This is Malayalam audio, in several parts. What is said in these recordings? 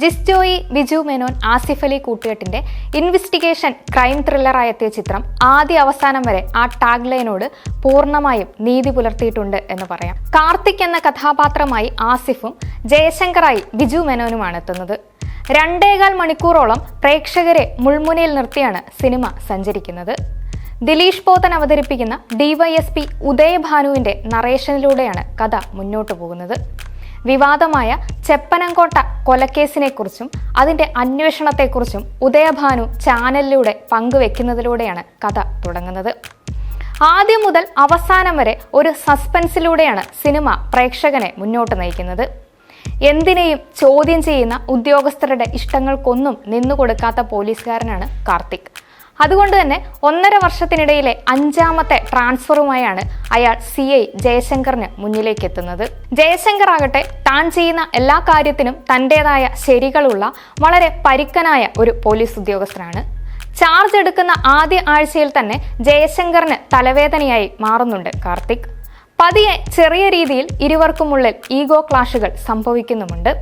ജിസ് ജോയി, ബിജു മേനോൻ, ആസിഫ് അലി കൂട്ടുകെട്ടിന്റെ ഇൻവെസ്റ്റിഗേഷൻ ക്രൈം ത്രില്ലറായി എത്തിയ ചിത്രം ആദ്യ അവസാനം വരെ ആ ടാഗ് ലൈനോട് പൂർണ്ണമായും നീതി പുലർത്തിയിട്ടുണ്ട് എന്ന് പറയാം. കാർത്തിക് എന്ന കഥാപാത്രമായി ആസിഫും ജയശങ്കറായി ബിജു മേനോനുമാണ് എത്തുന്നത്. 2.25 മണിക്കൂറോളം പ്രേക്ഷകരെ മുൾമുനയിൽ നിർത്തിയാണ് സിനിമ സഞ്ചരിക്കുന്നത്. ദിലീഷ് പോത്തൻ അവതരിപ്പിക്കുന്ന DYSP ഉദയഭാനുവിന്റെ നറേഷനിലൂടെയാണ് കഥ മുന്നോട്ടു പോകുന്നത്. വിവാദമായ ചെപ്പനംകോട്ട കൊലക്കേസിനെക്കുറിച്ചും അതിന്റെ അന്വേഷണത്തെക്കുറിച്ചും ഉദയഭാനു ചാനലിലൂടെ പങ്കുവെക്കുന്നതിലൂടെയാണ് കഥ തുടങ്ങുന്നത്. ആദ്യം മുതൽ അവസാനം വരെ ഒരു സസ്പെൻസിലൂടെയാണ് സിനിമ പ്രേക്ഷകനെ മുന്നോട്ട് നയിക്കുന്നത്. എന്തിനേയും ചോദ്യം ചെയ്യുന്ന ഉദ്യോഗസ്ഥരുടെ ഇഷ്ടങ്ങൾക്കൊന്നും നിന്നുകൊടുക്കാത്ത പോലീസുകാരനാണ് കാർത്തിക്. അതുകൊണ്ട് തന്നെ 1.5 വർഷത്തിനിടയിലെ 5ാമത്തെ ട്രാൻസ്ഫറുമായാണ് അയാൾ CI ജയശങ്കറിന് മുന്നിലേക്ക് എത്തുന്നത്. ജയശങ്കർ ആകട്ടെ താൻ ചെയ്യുന്ന എല്ലാ കാര്യത്തിനും തൻ്റെതായ ശരികളുള്ള വളരെ പരുക്കനായ ഒരു പോലീസ് ഉദ്യോഗസ്ഥനാണ്. ചാർജ് എടുക്കുന്ന ആദ്യ ആഴ്ചയിൽ തന്നെ ജയശങ്കറിന് തലവേദനയായി മാറുന്നുണ്ട് കാർത്തിക്. പതിയെ ചെറിയ രീതിയിൽ ഇരുവർക്കുമുള്ളിൽ ഈഗോ ക്ലാഷുകൾ സംഭവിക്കുന്നുമുണ്ട്.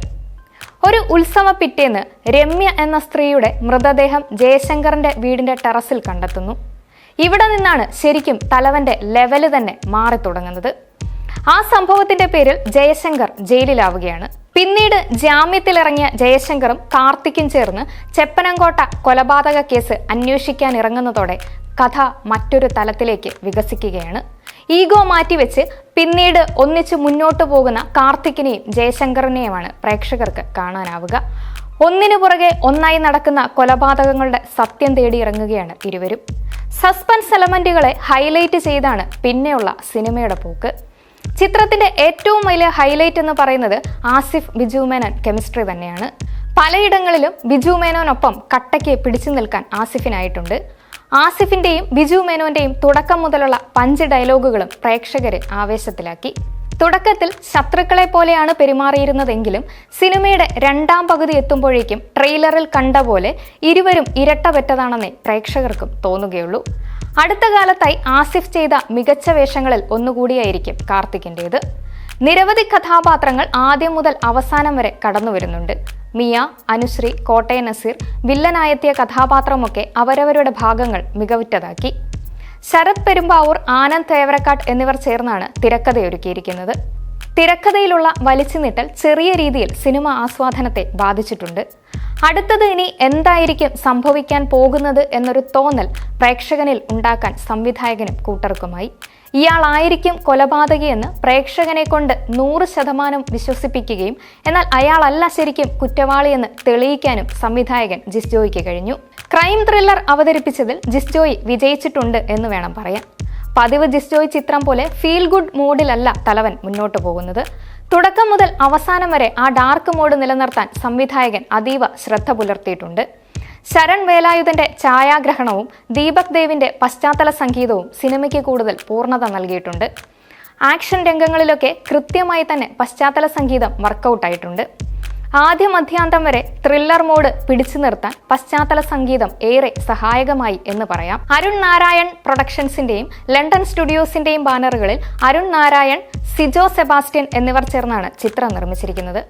ഒരു ഉത്സവ പിറ്റേന്ന് രമ്യ എന്ന സ്ത്രീയുടെ മൃതദേഹം ജയശങ്കറിന്റെ വീടിന്റെ ടെറസിൽ കണ്ടെത്തുന്നു. ഇവിടെ നിന്നാണ് ശരിക്കും തലവന്റെ ലെവല് തന്നെ മാറി തുടങ്ങുന്നത്. ആ സംഭവത്തിന്റെ പേരിൽ ജയശങ്കർ ജയിലിലാവുകയാണ്. പിന്നീട് ജാമ്യത്തിലിറങ്ങിയ ജയശങ്കറും കാർത്തിക്കും ചേർന്ന് ചെപ്പനംകോട്ട കൊലപാതക കേസ് അന്വേഷിക്കാൻ ഇറങ്ങുന്നതോടെ കഥ മറ്റൊരു തലത്തിലേക്ക് വികസിക്കുകയാണ്. ഈഗോ മാറ്റിവെച്ച് പിന്നീട് ഒന്നിച്ച് മുന്നോട്ടു പോകുന്ന കാർത്തിക്കിനെയും ജയശങ്കറിനെയുമാണ് പ്രേക്ഷകർക്ക് കാണാനാവുക. ഒന്നിനു പുറകെ ഒന്നായി നടക്കുന്ന കൊലപാതകങ്ങളുടെ സത്യം തേടി ഇറങ്ങുകയാണ് ഇരുവരും. സസ്പെൻസ് എലമെന്റുകളെ ഹൈലൈറ്റ് ചെയ്താണ് പിന്നെയുള്ള സിനിമയുടെ പോക്ക്. ചിത്രത്തിന്റെ ഏറ്റവും വലിയ ഹൈലൈറ്റ് എന്ന് പറയുന്നത് ആസിഫ് ബിജു മേനോൻ കെമിസ്ട്രി തന്നെയാണ്. പലയിടങ്ങളിലും ബിജു മേനോനൊപ്പം കട്ടയ്ക്ക് പിടിച്ചു നിൽക്കാൻ ആസിഫിനായിട്ടുണ്ട്. ആസിഫിന്റെയും ബിജു മേനോന്റെയും തുടക്കം മുതലുള്ള പഞ്ച് ഡയലോഗുകളും പ്രേക്ഷകരെ ആവേശത്തിലാക്കി. തുടക്കത്തിൽ ശത്രുക്കളെ പോലെയാണ് പെരുമാറിയിരുന്നതെങ്കിലും സിനിമയുടെ 2ാം പകുതി എത്തുമ്പോഴേക്കും ട്രെയിലറിൽ കണ്ട പോലെ ഇരുവരും ഇരട്ടപെറ്റതാണെന്നേ പ്രേക്ഷകർക്കും തോന്നുകയുള്ളൂ. അടുത്ത കാലത്തായി ആസിഫ് ചെയ്ത മികച്ച വേഷങ്ങളിൽ ഒന്നുകൂടിയായിരിക്കും കാർത്തിക്കിൻ്റേത്. നിരവധി കഥാപാത്രങ്ങൾ ആദ്യം മുതൽ അവസാനം വരെ കടന്നു വരുന്നുണ്ട്. മിയ, അനുശ്രീ, കോട്ടയം നസീർ, വില്ലനായെത്തിയ കഥാപാത്രമൊക്കെ അവരവരുടെ ഭാഗങ്ങൾ മികവുറ്റതാക്കി. ശരത് പെരുമ്പാവൂർ, ആനന്ദ് തേവരക്കാട്ട് എന്നിവർ ചേർന്നാണ് തിരക്കഥയൊരുക്കിയിരിക്കുന്നത്. തിരക്കഥയിലുള്ള വലിച്ചുനീട്ടൽ ചെറിയ രീതിയിൽ സിനിമ ആസ്വാദനത്തെ ബാധിച്ചിട്ടുണ്ട്. അടുത്തത് ഇനി എന്തായിരിക്കും സംഭവിക്കാൻ പോകുന്നത് എന്നൊരു തോന്നൽ പ്രേക്ഷകനിൽ ഉണ്ടാക്കാൻ സംവിധായകനും കൂട്ടർക്കുമായി. ഇയാളായിരിക്കും കൊലപാതകിയെന്ന് പ്രേക്ഷകനെ കൊണ്ട് 100% വിശ്വസിപ്പിക്കുകയും എന്നാൽ അയാളല്ല ശരിക്കും കുറ്റവാളിയെന്ന് തെളിയിക്കാനും സംവിധായകൻ ജിസ് ജോയിക്ക് കഴിഞ്ഞു. ക്രൈം ത്രില്ലർ അവതരിപ്പിച്ചതിൽ ജിസ് ജോയി വിജയിച്ചിട്ടുണ്ട് എന്ന് വേണം പറയാൻ. പതിവ് ജിസ് ജോയി ചിത്രം പോലെ ഫീൽ ഗുഡ് മോഡിലല്ല തലവൻ മുന്നോട്ട് പോകുന്നത്. തുടക്കം മുതൽ അവസാനം വരെ ആ ഡാർക്ക് മോഡ് നിലനിർത്താൻ സംവിധായകൻ അതീവ ശ്രദ്ധ പുലർത്തിയിട്ടുണ്ട്. ശരൺ വേലായുധന്റെ ഛായാഗ്രഹണവും ദീപക് ദേവിന്റെ പശ്ചാത്തല സംഗീതവും സിനിമയ്ക്ക് കൂടുതൽ പൂർണ്ണത നൽകിയിട്ടുണ്ട്. ആക്ഷൻ രംഗങ്ങളിലൊക്കെ കൃത്യമായി തന്നെ പശ്ചാത്തല സംഗീതം വർക്കൗട്ടായിട്ടുണ്ട്. ആദ്യ മധ്യാന്തം വരെ ത്രില്ലർ മോഡ് പിടിച്ചു നിർത്താൻ പശ്ചാത്തല സംഗീതം ഏറെ സഹായകമായി എന്ന് പറയാം. അരുൺ നാരായൺ പ്രൊഡക്ഷൻസിന്റെയും ലണ്ടൻ സ്റ്റുഡിയോസിന്റെയും ബാനറുകളിൽ അരുൺ നാരായൺ, സിജോ സെബാസ്റ്റ്യൻ എന്നിവർ ചേർന്നാണ് ചിത്രം നിർമ്മിച്ചിരിക്കുന്നത്.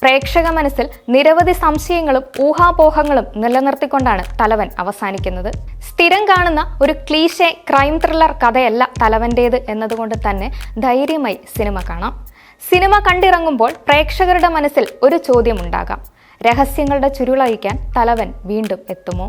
പ്രേക്ഷക മനസ്സിൽ നിരവധി സംശയങ്ങളും ഊഹാപോഹങ്ങളും നിലനിർത്തിക്കൊണ്ടാണ് തലവൻ അവസാനിക്കുന്നത്. സ്ഥിരം കാണുന്ന ഒരു ക്ലീശേ ക്രൈം ത്രില്ലർ കഥയല്ല തലവൻ്റേത് എന്നതുകൊണ്ട് തന്നെ ധൈര്യമായി സിനിമ കാണാം. സിനിമ കണ്ടിറങ്ങുമ്പോൾ പ്രേക്ഷകരുടെ മനസ്സിൽ ഒരു ചോദ്യമുണ്ടാകാം: രഹസ്യങ്ങളുടെ ചുരുളഴിക്കാൻ തലവൻ വീണ്ടും എത്തുമോ?